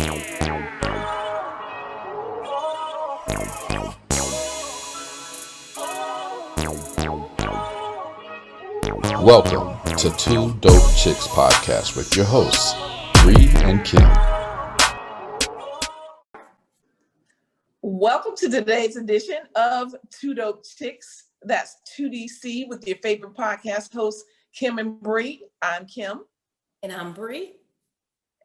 Welcome to Two Dope Chicks Podcast with your hosts, Bree and Kim. Welcome to today's edition of Two Dope Chicks. That's 2DC with your favorite podcast hosts, Kim and Bree. I'm Kim. And I'm Bree.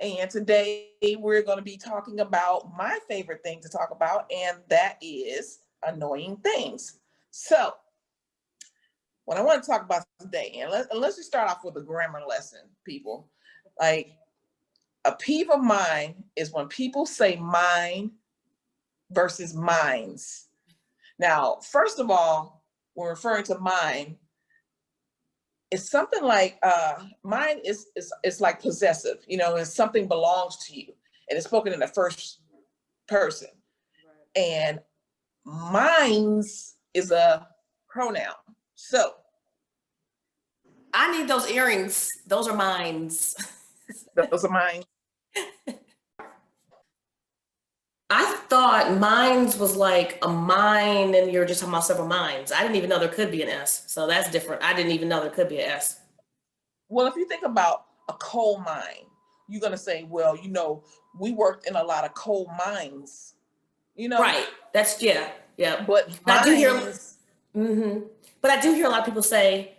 And today we're going to be talking about my favorite thing to talk about, and that is annoying things. So, what I want to talk about today, and let's just start off with a grammar lesson, people. Like, a peeve of mine is when people say mine versus mines. Now, first of all, when referring to mine, it's something like mine is like possessive, and something belongs to you, and it's spoken in the first person. Right. And mines is a pronoun. So I need those earrings. Those are mines. Those are mine. I thought mines was like a mine and you're just talking about several mines. I didn't even know there could be an S. So that's different. I didn't even know there could be an S. Well, if you think about a coal mine, you're going to say, well, we worked in a lot of coal mines, Right. That's, yeah. But I do hear, but I do hear a lot of people say,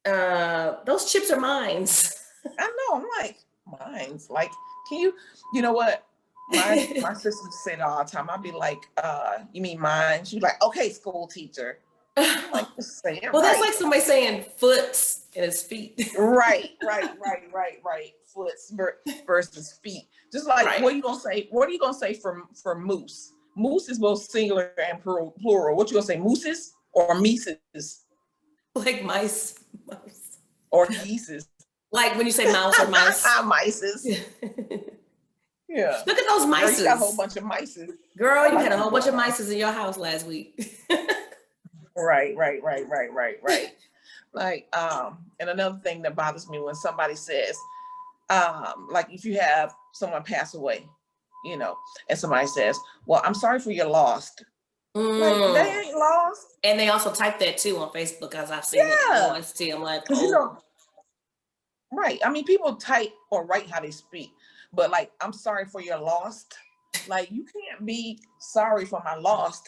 those chips are mines. I know. I'm like, mines? Like, can you know what? My sister say it all the time. I'd be like, you mean mine? She's like, okay, school teacher. I'm like, just say it. Well, right. That's like somebody saying foots and his feet. Right. Foots versus feet. Just like, right. What are you gonna say? What are you gonna say for moose? Moose is both singular and plural. What you gonna say? Mooses or mices? Like mice. Or geeses. Like when you say mouse or mice. Mices. Yeah. Look at those mices. You got a whole bunch of mices. Girl, you had a whole bunch of mices in your house last week. Right. Like, and another thing that bothers me when somebody says, like if you have someone pass away, and somebody says, well, I'm sorry for your loss. Like, they ain't lost. And they also type that too on Facebook, as I've seen it once too. I'm like, right. I mean, people type or write how they speak, but like, I'm sorry for your loss. Like, you can't be sorry for my loss.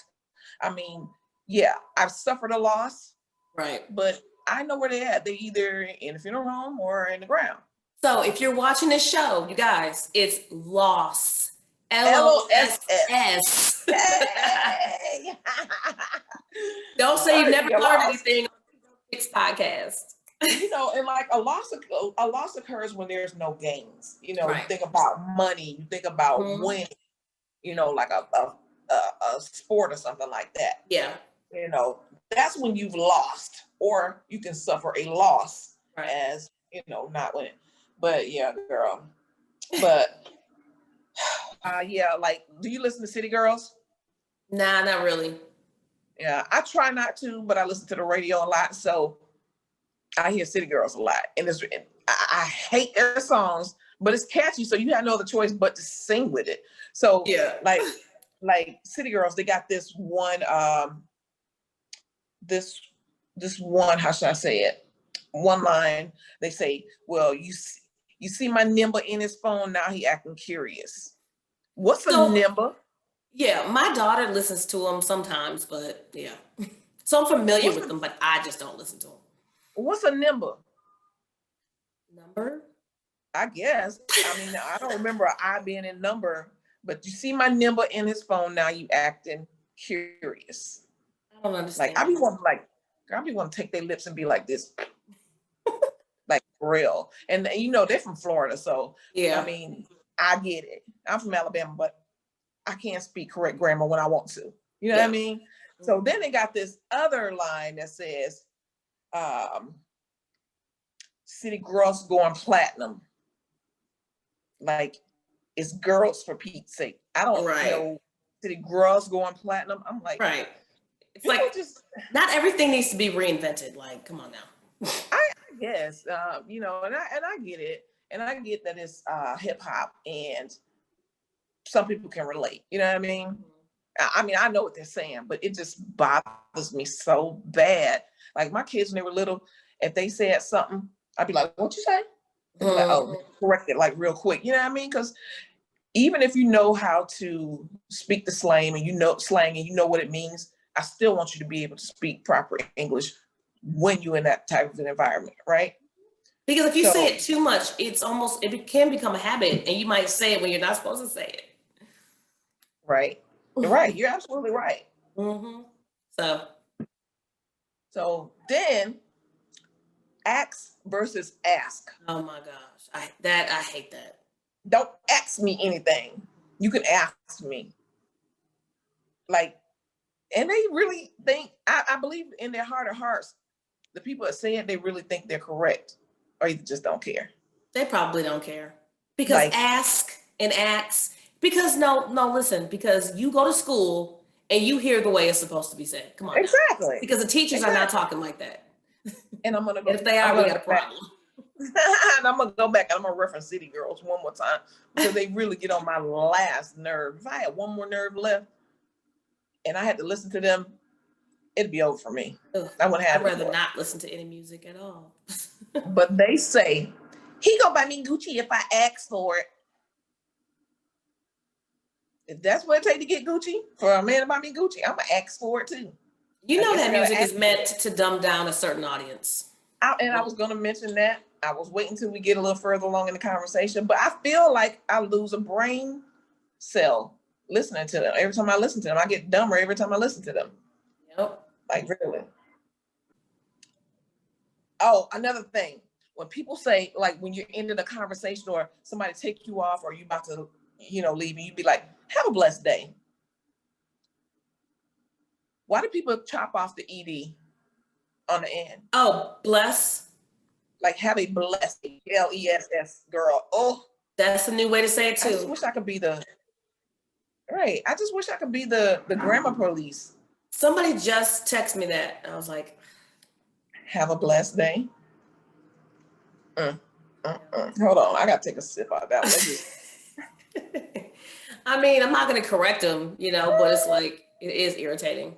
I mean, yeah, I've suffered a loss. Right. But I know where they're at. They're either in the funeral home or in the ground. So if you're watching this show, you guys, it's loss. L-O-S-S. Don't say you've never learned anything on this podcast. And like a loss occurs when there's no gains. Right. You think about money, you think about winning, like a sport or something like that. Yeah. That's when you've lost, or you can suffer a loss as, not winning. But yeah, girl. But yeah, like, do you listen to City Girls? Nah, not really. Yeah, I try not to, but I listen to the radio a lot, so I hear City Girls a lot. And I hate their songs, but it's catchy, so you have no other choice but to sing with it. So yeah, like City Girls, they got this one, this one, how should I say it? One line, they say, well, you see my number in his phone, now he acting curious. What's a number? Yeah, my daughter listens to them sometimes, but yeah. So I'm familiar with them, but I just don't listen to them. What's a number? Number? I guess. I mean, I don't remember I being in number, but you see my number in his phone, now you acting curious. I don't understand. Like, I be wanting to take their lips and be like this. Like, real. And they're from Florida, so yeah. I mean, I get it. I'm from Alabama, but I can't speak correct grammar when I want to. You know what I mean? So then they got this other line that says, City Girls going platinum. Like, it's girls for Pete's sake. I don't know. City Girls going platinum. I'm like, right. It's like, just not everything needs to be reinvented. Like, come on now. I guess, and I get it. And I get that it's hip hop, and some people can relate. You know what I mean? I mean, I know what they're saying, but it just bothers me so bad. Like my kids when they were little, if they said something, I'd be like, "What you say?" They'd be like, "Oh, correct it like real quick." You know what I mean? Because even if you know how to speak the slang and you know what it means, I still want you to be able to speak proper English when you're in that type of an environment, right? Because if you say it too much, it can become a habit, and you might say it when you're not supposed to say it. Right. Right. You're absolutely right. Mm-hmm. So then ask versus ask. Oh my gosh. I hate that. Don't ask me anything. You can ask me. Like, and they really think, I believe in their heart of hearts, the people that say it, they really think they're correct, or you just don't care. They probably don't care. Because Like, ask and ask. Because listen, because you go to school and you hear the way it's supposed to be said. Come on. exactly. Now. Because the teachers are not talking like that. And I'm gonna go. And if they are, we got a problem. And I'm gonna go back and I'm gonna reference City Girls one more time because they really get on my last nerve. If I had one more nerve left and I had to listen to them, it'd be over for me. Ugh, I wouldn't have. I'd rather not listen to any music at all. But they say he gonna buy me Gucci if I ask for it. If that's what it takes to get Gucci, for a man to buy me Gucci, I'm gonna ask for it too. You know that music is meant to dumb down a certain audience. I was gonna mention that. I was waiting till we get a little further along in the conversation, but I feel like I lose a brain cell listening to them. Every time I listen to them, I get dumber every time I listen to them. Yep. Like really. Oh, another thing. When people say, like when you're ending a conversation or somebody take you off or you about to, leave, and you'd be like, have a blessed day. Why do people chop off the ED on the end? Oh, bless. Like have a blessed LESS, girl. Oh, that's a new way to say it too. I just wish I could be the grammar police. Somebody just texted me that. I was like, have a blessed day. Hold on, I gotta take a sip out of that one. I mean, I'm not gonna correct them, but it's like it is irritating.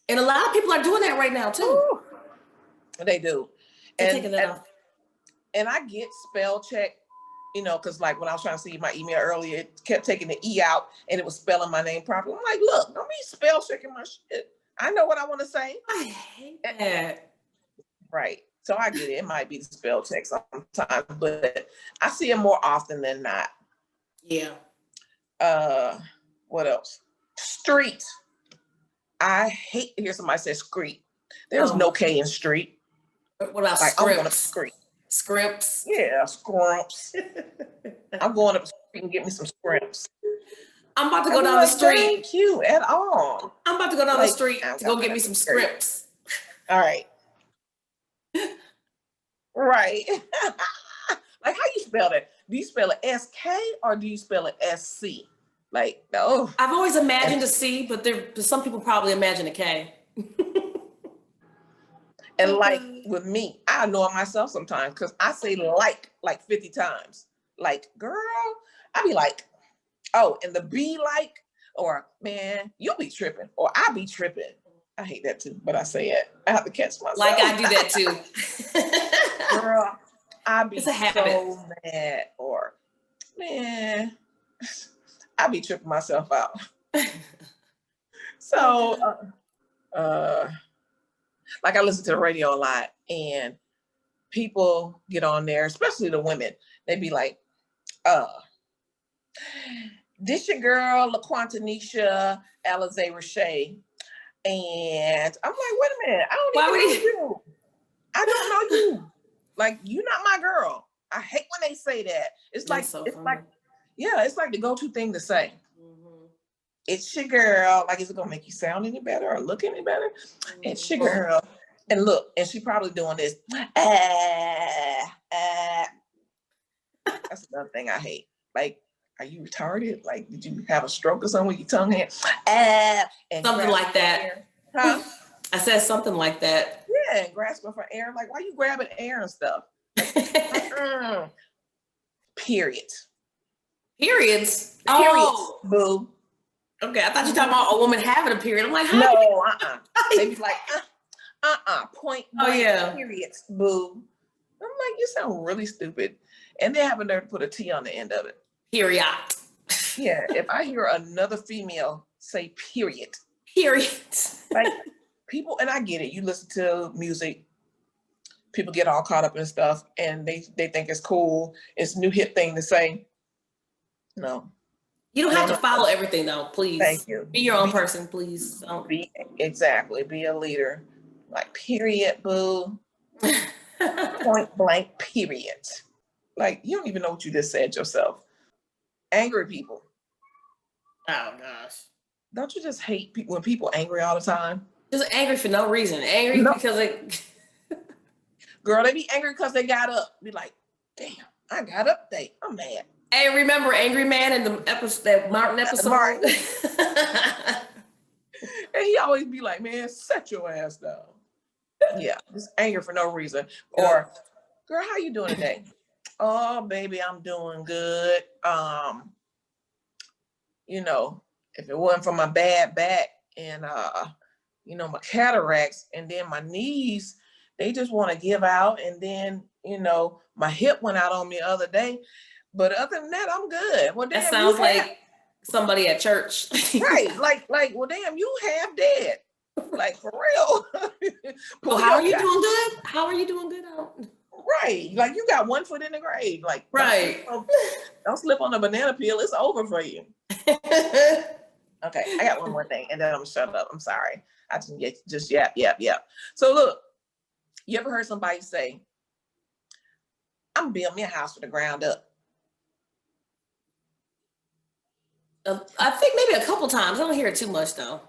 And a lot of people are doing that right now too. Ooh, they do. They're taking that off. And I get spell check, because like when I was trying to see my email earlier, it kept taking the E out and it was spelling my name properly. I'm like, look, don't be spell checking my shit. I know what I want to say. I hate that. Right. So I get it. It might be the spell check sometimes, but I see it more often than not. Yeah. What else? Street. I hate to hear somebody say street. There's no K in street. What about like, scripts? I'm going up the street. Scripts? Yeah, scrimps. I'm going up the street and get me some scrimps. I'm about to go down the street. Thank you at all. I'm about to go down the street to go get me some scripts. All right. Right. Like how you spell that? Do you spell it SK or do you spell it SC? Like, no. I've always imagined a C, but some people probably imagine a K. And like with me, I annoy myself sometimes because I say like 50 times. Like, girl, I be like, oh, and the B like, or man, you'll be tripping, or I be tripping. I hate that too, but I say it. I have to catch myself. Like I do that too. Girl, I be so mad, or man, I be tripping myself out. So, like I listen to the radio a lot, and people get on there, especially the women. They be like, this your girl, LaQuantanisha Alize Roche. And I'm like, wait a minute, I don't even know you. I don't know you. Like, you're not my girl. I hate when they say that. It's like, it's like the go-to thing to say. Mm-hmm. It's your girl. Like, is it gonna make you sound any better or look any better? Mm-hmm. It's your girl. And look, and she probably doing this. That's another thing I hate. Like, are you retarded? Like, did you have a stroke or something with your tongue here? And something like that. Huh? I said something like that. Yeah, and grasping for air. Like, why you grabbing air and stuff? Period. Periods. Periods, Oh, boo. okay. I thought you were talking about a woman having a period. I'm like, how? No, They be like, point Oh blank, yeah. periods, boo. I'm like, you sound really stupid. And they have a nerve to put a T on the end of it. Period. Yeah, if I hear another female say period, Period. like people, and I get it, you listen to music, people get all caught up in stuff and they think it's cool. It's a new hip thing to say. No. You don't have to No. follow everything though, please. Thank you. Be your own person, please. Don't. Be a leader. Like period, boo. Point blank, period. Like you don't even know what you just said yourself. Angry people. Oh gosh. Don't you just hate people when people angry all the time? Just angry for no reason. Angry No. because it. Girl, they be angry because they got up. Be like, damn, I got up today. I'm mad. Hey, remember Angry Man in the episode, that Martin episode? Martin. And he always be like, man, set your ass down. Yeah, just anger for no reason. Or, girl, how you doing today? Oh, baby, I'm doing good. You know, if it wasn't for my bad back and my cataracts and then my knees, they just want to give out. And then, my hip went out on me the other day. But other than that, I'm good. Well, damn, that sounds like somebody at church. Right. Like, well, damn, you half dead. Like, for real. Well, how are you doing good? How are you doing good? Right. Like, you got one foot in the grave. Like, right. Don't slip on a banana peel. It's over for you. Okay. I got one more thing and then I'm going to shut up. I'm sorry. I just yap. So look, you ever heard somebody say, I'm going to build me a house from the ground up? I think maybe a couple times. I don't hear it too much though.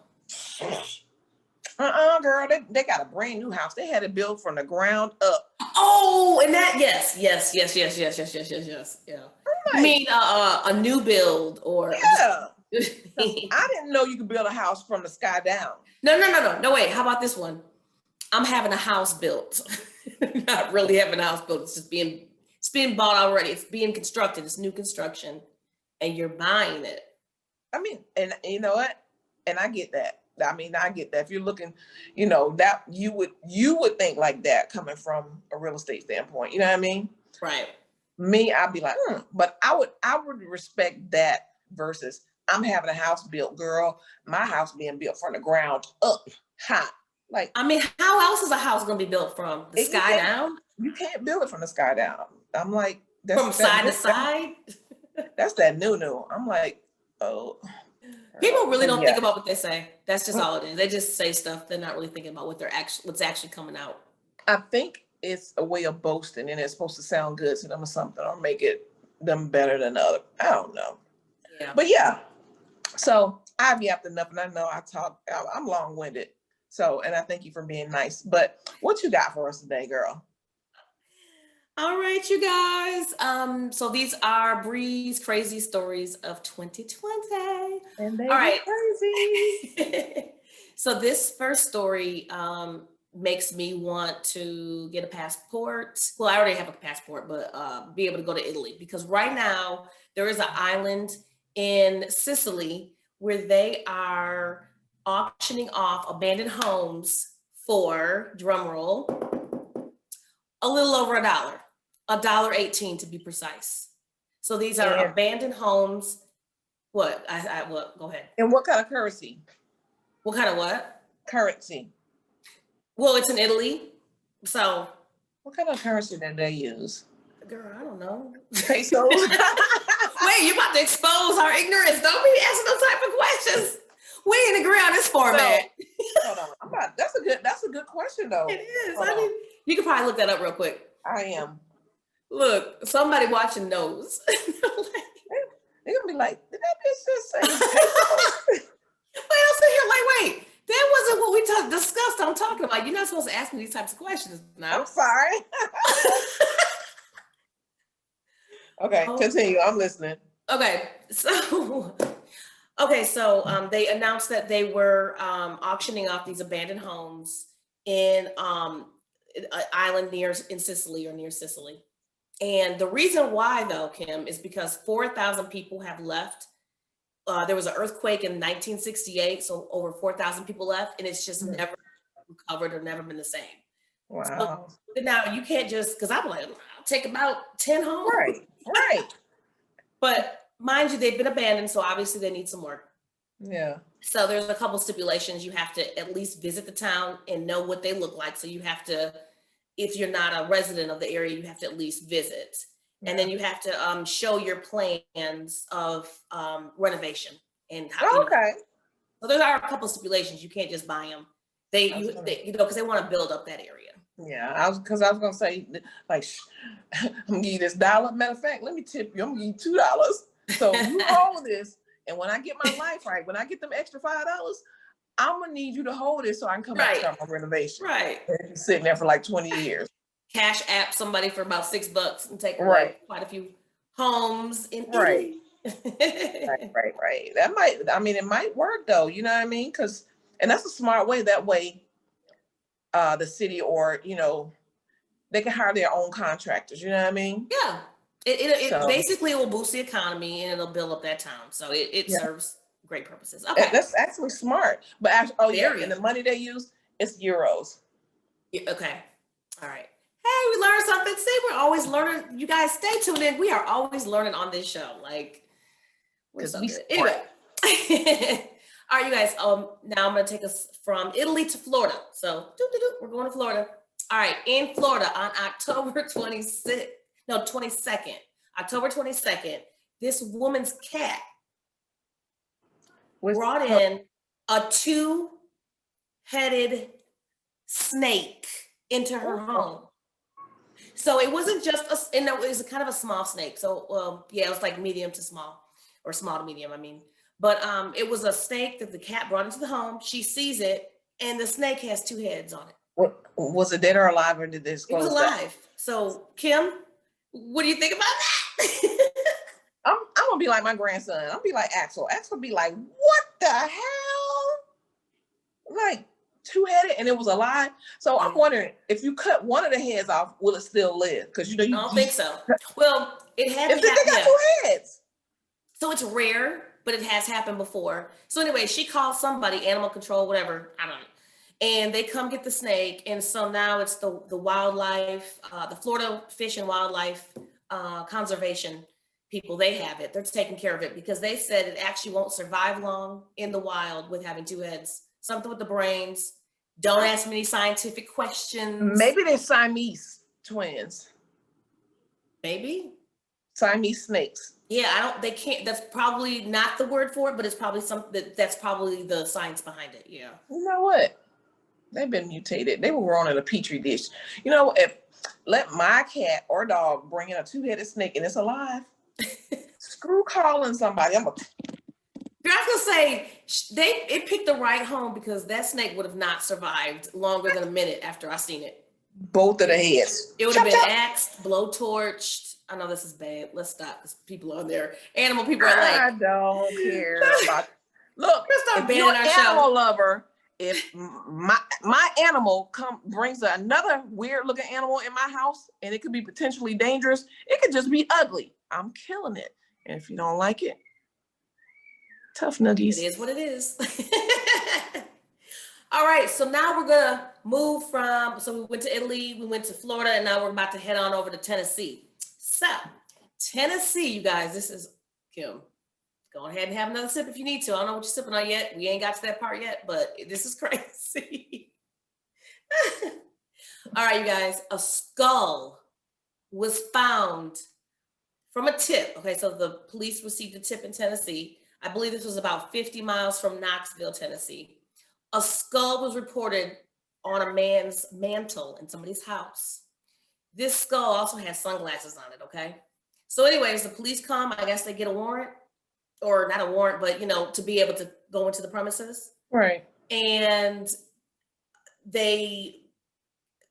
Girl, they got a brand new house. They had it built from the ground up. Oh, and that yes. Yeah. I mean, a new build or yeah. I didn't know you could build a house from the sky down. No. Wait, how about this one? I'm having a house built. Not really having a house built. It's being bought already. It's being constructed. It's new construction, and you're buying it. I mean, and you know what? And I get that. I mean, I get that. If you're looking, that you would think like that coming from a real estate standpoint. You know what I mean? Right. Me, I'd be like, but I would respect that versus I'm having a house built, girl. My house being built from the ground up high. Like, I mean, how else is a house going to be built from the sky down? You can't build it from the sky down. I'm like, from side to side. That's that new. I'm like, oh. People really don't think about what they say. That's just all it is. They just say stuff. They're not really thinking about what's actually coming out. I think it's a way of boasting, and it's supposed to sound good to them or something, or make them better than other. I don't know. Yeah. But yeah. So I've yapped enough, and I know I'm long-winded. So, and I thank you for being nice. But what you got for us today, girl? All right, you guys. So these are Bree's crazy stories of 2020. And they all right. Crazy. So this first story makes me want to get a passport. Well, I already have a passport, but be able to go to Italy, because right now there is an island in Sicily where they are auctioning off abandoned homes for, drum roll, a little over $1.18 to be precise. So these are abandoned homes. What? What? Go ahead. And what kind of currency? What kind of what? Currency. Well, it's in Italy. So. What kind of currency did they use? Girl, I don't know. Pesos? Wait, you about to expose our ignorance. Don't be asking those type of questions. We ain't agree on this format. Hold on. That's a good question though. It is. I mean, you can probably look that up real quick. I am. Look, somebody watching knows. They're gonna be like, did that bitch just say pesos? Wait, I'll sit here like, wait, that wasn't what we discussed. I'm talking about. You're not supposed to ask me these types of questions now. I'm sorry. Okay, continue. I'm listening. Okay, so they announced that they were auctioning off these abandoned homes in an island near Sicily. And the reason why, though, Kim, is because 4,000 people have left. There was an earthquake in 1968, so over 4,000 people left, and it's just never recovered or never been the same. Wow. So now you can't just, because I'm like, I'll take about 10 home. Right. But mind you, they've been abandoned, so obviously they need some work. Yeah. So there's a couple stipulations. You have to at least visit the town and know what they look like. So you have to, if you're not a resident of the area, you have to at least visit. Yeah. And then you have to show your plans of renovation. And Okay. So there are a couple stipulations. You can't just buy them. Because they want to build up that area. Yeah, I was gonna say, like, I'm gonna give you this $1. Matter of fact, let me tip you. I'm gonna give you $2. So you hold this, and when I get my life right, when I get them extra $5, I'm gonna need you to hold it so I can come back and start my renovation. Right. And sitting there for like 20 years. Cash app somebody for about $6 and take away quite a few homes in Italy. Right. That might, it might work though. You know what I mean? And that's a smart way. That way, the city or they can hire their own contractors. You know what I mean? Yeah. It basically will boost the economy and it'll build up that town. So it serves great purposes. Okay. That's actually smart. But and the money they use is euros. Yeah, okay. All right. Hey, we learned something. See, we're always learning. You guys stay tuned in. We are always learning on this show. Like, we're so good. Anyway. All right, you guys. Now I'm going to take us from Italy to Florida. So we're going to Florida. All right, in Florida on October 22nd, this woman's cat brought in a 2-headed snake into her home. So it wasn't just it was kind of a small snake. So it was like medium to small, or small to medium, I mean. But it was a snake that the cat brought into the home. She sees it, and the snake has 2 heads on it. Was it dead or alive, or did this? It was alive. So Kim, what do you think about that? I'm gonna be like my grandson. I'll be like Axel. Axel be like, what the hell? Like 2-headed, and it was alive. So I'm wondering, if you cut one of the heads off, will it still live? Because I don't think so. Well, it had they got 2 heads. So it's rare, but it has happened before. So anyway, she called somebody, animal control, whatever, I don't know. And they come get the snake. And so now it's the wildlife, the Florida Fish and Wildlife Conservation people, they have it. They're taking care of it because they said it actually won't survive long in the wild with having 2 heads. Something with the brains. Don't ask many scientific questions. Maybe they're Siamese twins. Maybe. Siamese snakes. Yeah, they can't, that's probably not the word for it, but it's probably that's probably the science behind it. Yeah. You know what? They've been mutated. They were grown in a petri dish. You know, if let my cat or dog bring in a 2-headed snake and it's alive, screw calling somebody. I was gonna say it picked the right home, because that snake would have not survived longer than a minute after I seen it. Both of the heads. It would have been axed, blowtorched. I know this is bad. Let's stop, because people on there, animal people are like, I don't care about. Look, if you're an animal lover, if my animal brings another weird looking animal in my house, and it could be potentially dangerous, it could just be ugly, I'm killing it. And if you don't like it, tough nuggies. It is what it is. All right, so now we're gonna move so we went to Italy, we went to Florida, and now we're about to head on over to Tennessee. So Tennessee, you guys, this is Kim. Go ahead and have another sip if you need to. I don't know what you're sipping on yet. We ain't got to that part yet, but this is crazy. All right, you guys, a skull was found from a tip. Okay, so the police received a tip in Tennessee. I believe this was about 50 miles from Knoxville, Tennessee. A skull was reported on a man's mantle in somebody's house. This skull also has sunglasses on it, okay? So anyways, the police come, I guess they get a warrant, or not a warrant, but to be able to go into the premises. Right. And they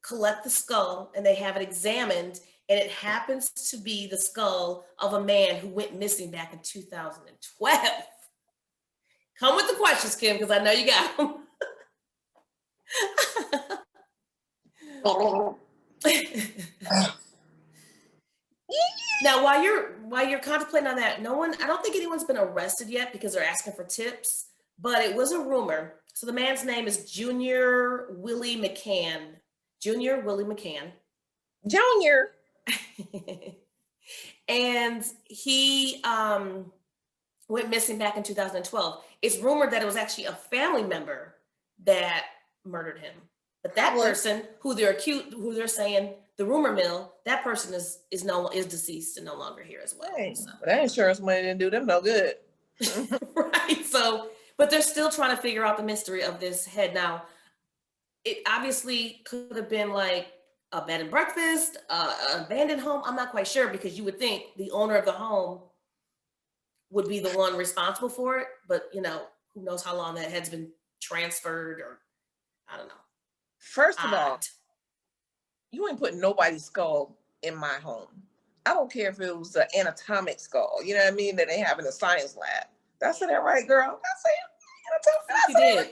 collect the skull and they have it examined, and it happens to be the skull of a man who went missing back in 2012. Come with the questions, Kim, because I know you got them. Now, while you're contemplating on that, I don't think anyone's been arrested yet because they're asking for tips, but it was a rumor. So the man's name is Junior Willie McCann. Junior Willie McCann. Junior. And he went missing back in 2012. It's rumored that it was actually a family member that murdered him. But that person who they're saying the rumor mill, that person is deceased and no longer here as well. Dang. So. That insurance money didn't do them no good. Right. So, but they're still trying to figure out the mystery of this head. Now, it obviously could have been like a bed and breakfast, an abandoned home. I'm not quite sure because you would think the owner of the home would be the one responsible for it. But, who knows how long that head's been transferred or I don't know. First of all, you ain't putting nobody's skull in my home. I don't care if it was an anatomic skull, you know what I mean, that they have in a science lab. That's that right, girl? I did.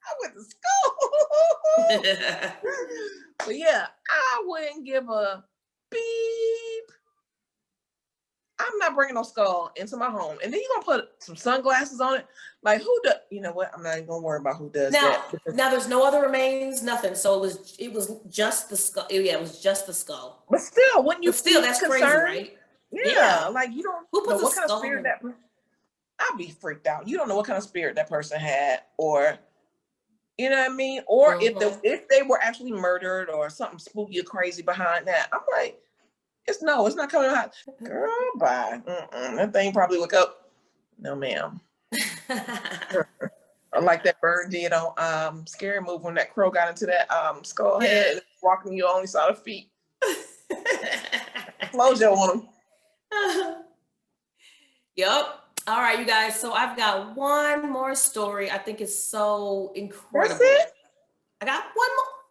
I went to school. But yeah, I wouldn't give a beep. I'm not bringing no skull into my home. And then you're going to put some sunglasses on it. Like, who does, you know what? I'm not even going to worry about who does that. Now there's no other remains, nothing. So it was just the skull. Yeah, it was just the skull. But still, wouldn't you still, that's crazy, right? Yeah, like you don't know what kind of spirit that I'd be freaked out. You don't know what kind of spirit that person had, or you know what I mean? Or if they were actually murdered or something spooky or crazy behind that. I'm like, it's not coming out. Girl, bye. That thing probably look up. No, ma'am. Like that bird did on Scary Movie when that crow got into that skull head, walking, you only saw the feet. Closure on them. Yep. All right, you guys. So I've got one more story. I think it's so incredible. That's it? I got one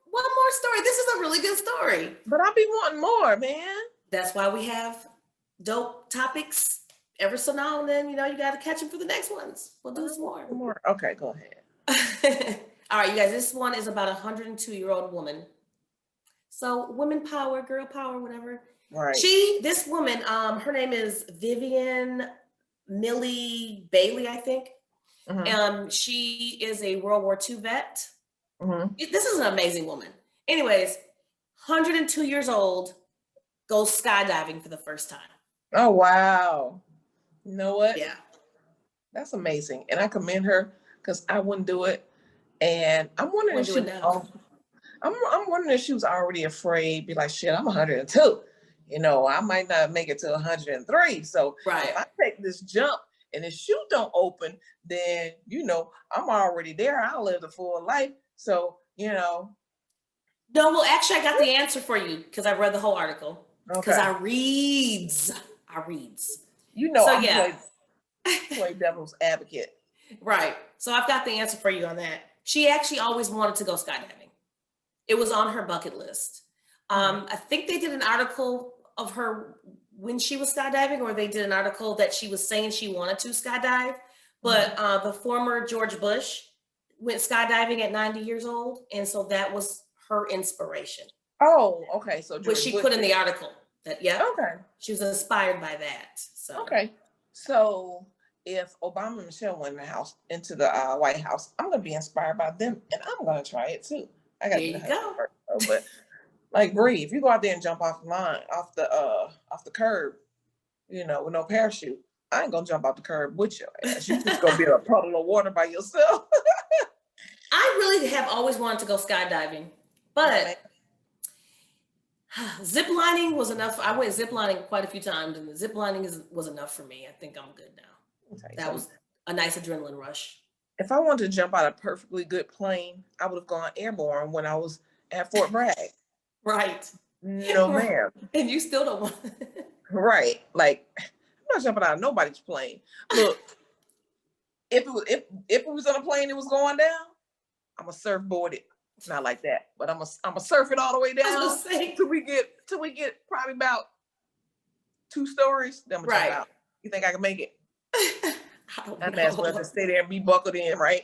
more story. This is a really good story. But I'll be wanting more, man. That's why we have dope topics ever so now and then. You got to catch them for the next ones. We'll do some more. Okay, go ahead. All right, you guys. This one is about a 102-year-old woman. So women power, girl power, whatever. Right. This woman, her name is Vivian Millie Bailey, I think. Mm-hmm. She is a World War II vet. Mm-hmm. This is an amazing woman. Anyways, 102 years old, goes skydiving for the first time. Oh, wow. You know what? Yeah. That's amazing. And I commend her because I wouldn't do it. And I'm wondering if I'm wondering if she was already afraid, be like, shit, I'm 102. I might not make it to 103. So if I take this jump and the chute don't open, then, I'm already there. I'll live the full life. So, No, well, actually, I got the answer for you because I read the whole article. Because I reads. Play devil's advocate. Right. So I've got the answer for you on that. She actually always wanted to go skydiving. It was on her bucket list. I think they did an article of her when she was skydiving, or they did an article that she was saying she wanted to skydive. But the former George Bush went skydiving at 90 years old. And so that was her inspiration. Oh, okay. So which she put in the article that, okay. She was inspired by that. So okay. So if Obama and Michelle went into the White House, I'm gonna be inspired by them, and I'm gonna try it too. I got there you go. First, but like Bree, if you go out there and jump off the curb, with no parachute, I ain't gonna jump off the curb with your ass. You just gonna be in a puddle of water by yourself. I really have always wanted to go skydiving, but zip lining was enough. I went zip lining quite a few times, and the zip lining was enough for me. I think I'm good now. Okay, that was a nice adrenaline rush. If I wanted to jump out of a perfectly good plane, I would have gone airborne when I was at Fort Bragg. Right. No, ma'am. And you still don't want Right. Like, I'm not jumping out of nobody's plane. Look, if it was on a plane that was going down, I'm gonna surfboard it. Not like that, but I'm gonna surf it all the way down till we get probably about 2 stories. Then I'm gonna jump out. You think I can make it? I may as well just stay there and be buckled in, right?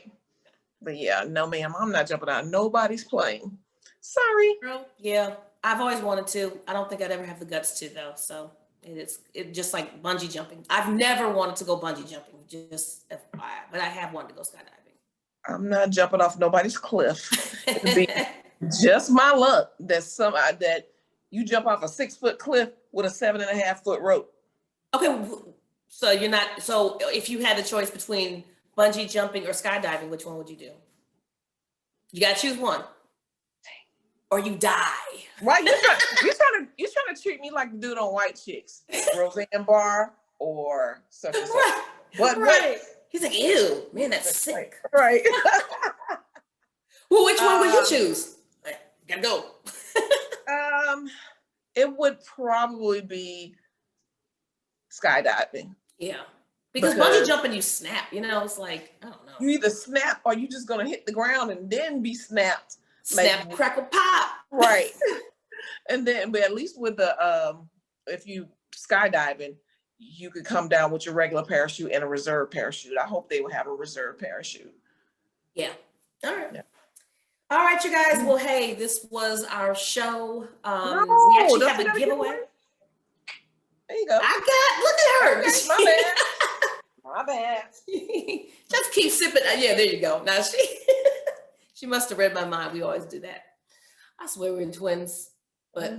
But yeah, no, ma'am, I'm not jumping out of nobody's plane. Sorry. Yeah, I've always wanted to. I don't think I'd ever have the guts to, though. So It just like bungee jumping. I've never wanted to go bungee jumping, just FYI, but I have wanted to go skydiving. I'm not jumping off nobody's cliff. It'd be just my luck that you jump off a 6-foot cliff with a 7.5-foot rope. Okay, so you're not. So if you had the choice between bungee jumping or skydiving, which one would you do? You gotta choose one, or you die. Right? You're trying to treat me like the dude on White Chicks, Roseanne Barr or such and such. Right. But Right. He's like, ew, man, that's sick. Right. Well, which one would you choose? Gotta go. It would probably be skydiving. Yeah. Because bungee jumping, you snap, it's like, I don't know. You either snap or you just gonna hit the ground and then be snapped. Snap, crackle, pop. Right. And then, but at least with the if you skydiving, you could come down with your regular parachute and a reserve parachute. I hope they would have a reserve parachute. Yeah. All right. Yeah. All right, you guys. Well, hey, this was our show. No, we actually have a giveaway. There you go. Look at her. Okay, my bad. My bad. Just keep sipping. Yeah, there you go. Now she must have read my mind. We always do that. I swear we're twins, but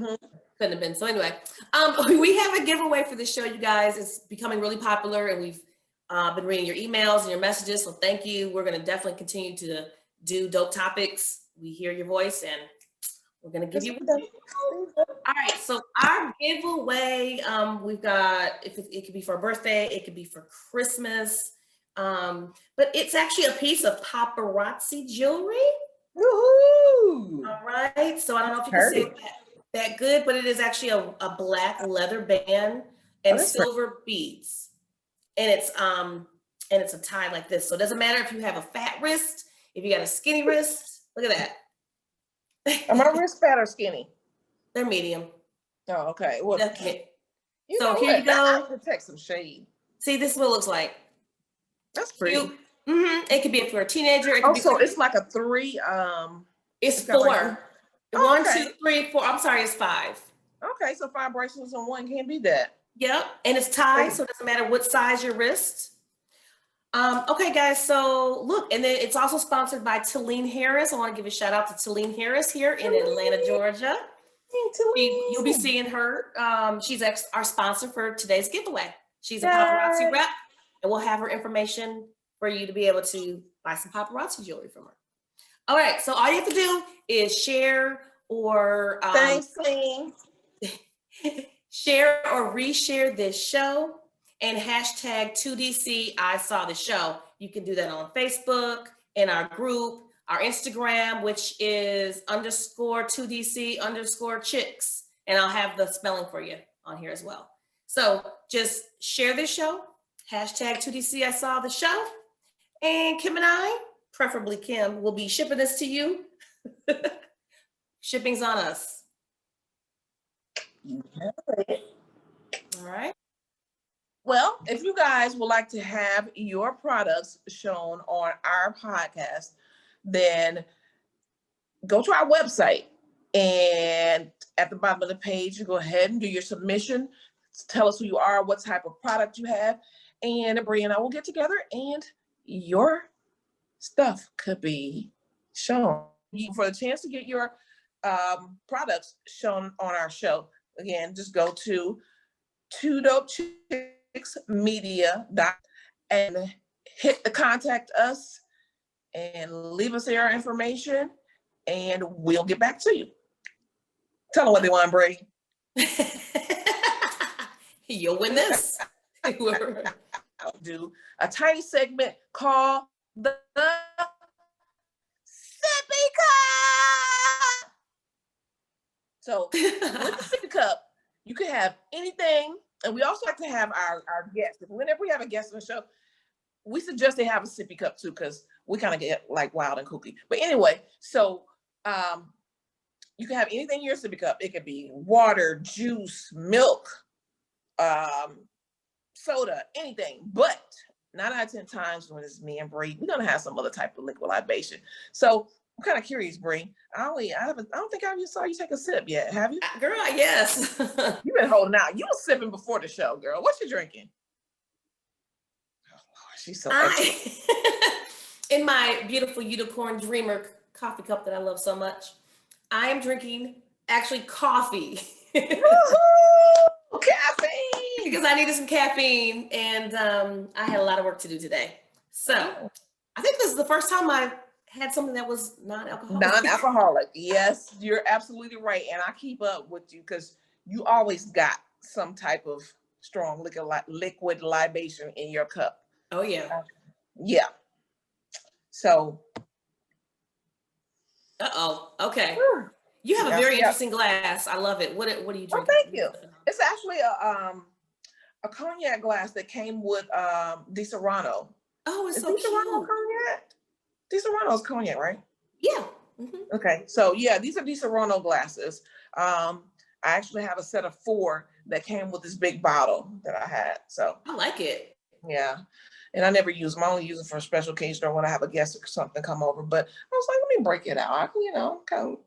couldn't have been. So anyway, we have a giveaway for this show, you guys. It's becoming really popular, and we've been reading your emails and your messages. So thank you. We're going to definitely continue to do dope topics. We hear your voice, and we're going to give you. All right. So our giveaway, we've got. It could be for a birthday. It could be for Christmas. But it's actually a piece of paparazzi jewelry. Woohoo! All right. So I don't know if you can see that good, but it is actually a black leather band and silver beads. And it's a tie like this. So it doesn't matter if you have a fat wrist, if you got a skinny wrist. Look at that. Are my wrists fat or skinny? They're medium. Oh, okay. Well, Okay. So here you go. I'll protect some shade. See, this is what it looks like. That's pretty. It could be if you're a teenager. It could so it's like a 3. It's 4. Like 1, 2, 3, 4. I'm sorry, it's 5. Okay, so 5 bracelets on one can't be that. Yep, and it's tied, so it doesn't matter what size your wrist. Okay, guys, so look, and then it's also sponsored by Talene Harris. I want to give a shout out to Talene Harris here in Atlanta, Georgia. You'll be seeing her. She's our sponsor for today's giveaway. She's a paparazzi rep, and we'll have her information for you to be able to buy some paparazzi jewelry from her. All right, so all you have to do is share or share or reshare this show and hashtag 2DC I saw the show. You can do that on Facebook, in our group, our Instagram, which is _2DC_chicks. And I'll have the spelling for you on here as well. So just share this show, hashtag 2DC I saw the show. And Kim and I, preferably Kim, will be shipping this to you. Shipping's on us. All right. Well, if you guys would like to have your products shown on our podcast, then go to our website, and at the bottom of the page, you go ahead and do your submission. Tell us who you are, what type of product you have, and Brie and I will get together, and your stuff could be shown. For the chance to get your products shown on our show, again, just go to 2dopechicksmedia and hit the contact us and leave us your information, and we'll get back to you. Tell them what they want, Brie. You'll win this. I'll do a tiny segment called the Sippy Cup. So with the Sippy Cup, you can have anything. And we also like to have our guests. Whenever we have a guest on the show, we suggest they have a sippy cup too, because we kind of get like wild and kooky. But anyway, so you can have anything in your sippy cup. It could be water, juice, milk, soda, anything. But 9 out of 10 times when it's me and Brie, we're gonna have some other type of liquid libation. So I'm kind of curious, Bree. I don't think I saw you take a sip yet. Have you? Girl, yes. You've been holding out. You were sipping before the show, girl. What you drinking? Oh, Lord, she's so excellent. In my beautiful unicorn dreamer coffee cup that I love so much, I am drinking actually coffee. Woohoo! Caffeine! Because I needed some caffeine, and I had a lot of work to do today. So I think this is the first time I had something that was non-alcoholic. Non-alcoholic. Yes, you're absolutely right. And I keep up with you because you always got some type of strong liquid libation in your cup. Oh, yeah. Yeah. So. Uh-oh. Okay. You have a very interesting glass. I love it. What are you drinking? Oh, thank you. It's actually a cognac glass that came with Di Serrano. Oh, it's Is so Di cute. Serrano cognac? Di Serrano's cognac, right? Yeah. Mm-hmm. Okay. So yeah, these are Di Serrano glasses. I actually have a set of 4 that came with this big bottle that I had. So I like it. yeah. And I never use them. I only use them for a special occasion or when I have a guest or something come over. But I was like, let me break it out. Kind of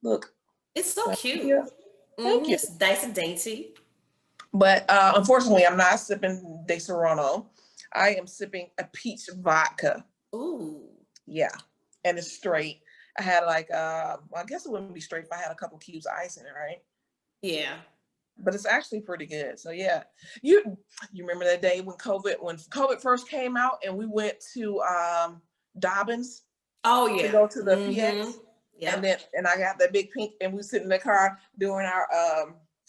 look. It's so cute. Yeah. Thank you. It's nice and dainty. But unfortunately, I'm not sipping De Serrano. I am sipping a peach vodka. Ooh. Yeah. And it's straight. I had like, I guess it wouldn't be straight if I had a couple cubes of ice in it, right? Yeah. But it's actually pretty good. So yeah. You remember that day when COVID first came out and we went to Dobbins? Oh yeah. To go to the PX. Yeah. And I got that big pink and we sit in the car doing our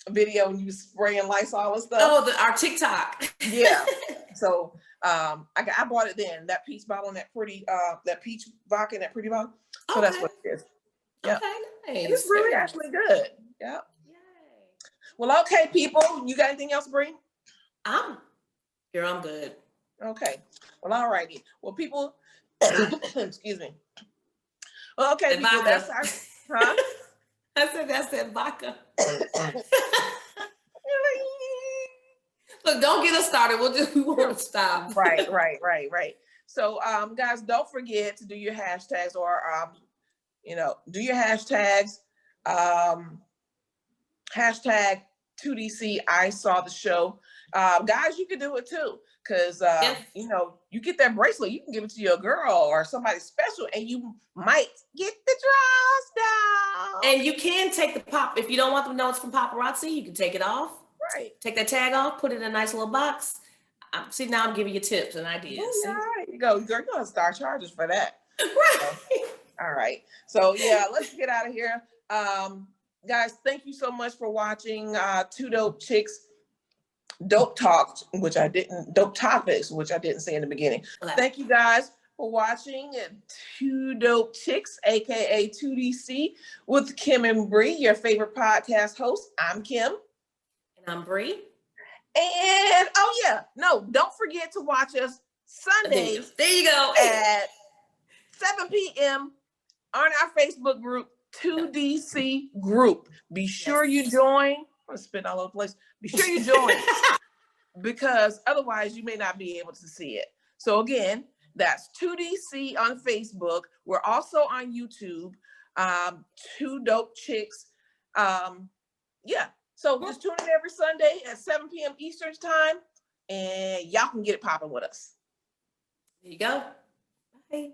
video and you spraying Lysol and stuff. Oh, our TikTok. Yeah. So I bought it then, that peach bottle and that peach vodka and that pretty bottle. So that's what it is. Yeah. Okay, nice. And it's really actually good. Yeah. Yay. Well, okay, people. You got anything else, Bree? I'm good. Okay. Well, all righty. Well, people, excuse me. Well, okay, people, that's our, huh? I said that's that vodka. Look, don't get us started. We won't stop. Right. So, guys, don't forget to do your hashtags or, do your hashtags. Hashtag 2DC. I saw the show. Guys, you can do it too. Because, you get that bracelet, you can give it to your girl or somebody special and you might get the draws down. And you can take the pop, if you don't want them to know it's from paparazzi, you can take it off. Right. Take that tag off, put it in a nice little box. See, now I'm giving you tips and ideas. Oh, yeah, there you go. Girl, you're going to start charges for that. Right. All right. So, yeah, let's get out of here. Guys, thank you so much for watching Two Dope Chicks. Dope topics, which I didn't say in the beginning. Okay. Thank you guys for watching Two Dope Chicks, aka 2DC, with Kim and Bree, your favorite podcast host. I'm Kim. And I'm Bree. And don't forget to watch us Sundays. There you go. At 7 p.m. on our Facebook group, 2DC Group. Be sure you join. I'm gonna spit all over the place. Be sure you join because otherwise you may not be able to see it. So again, that's 2DC on Facebook. We're also on YouTube. Two Dope Chicks. So just tune in every Sunday at 7 p.m. Eastern time, and y'all can get it popping with us. There you go. Bye.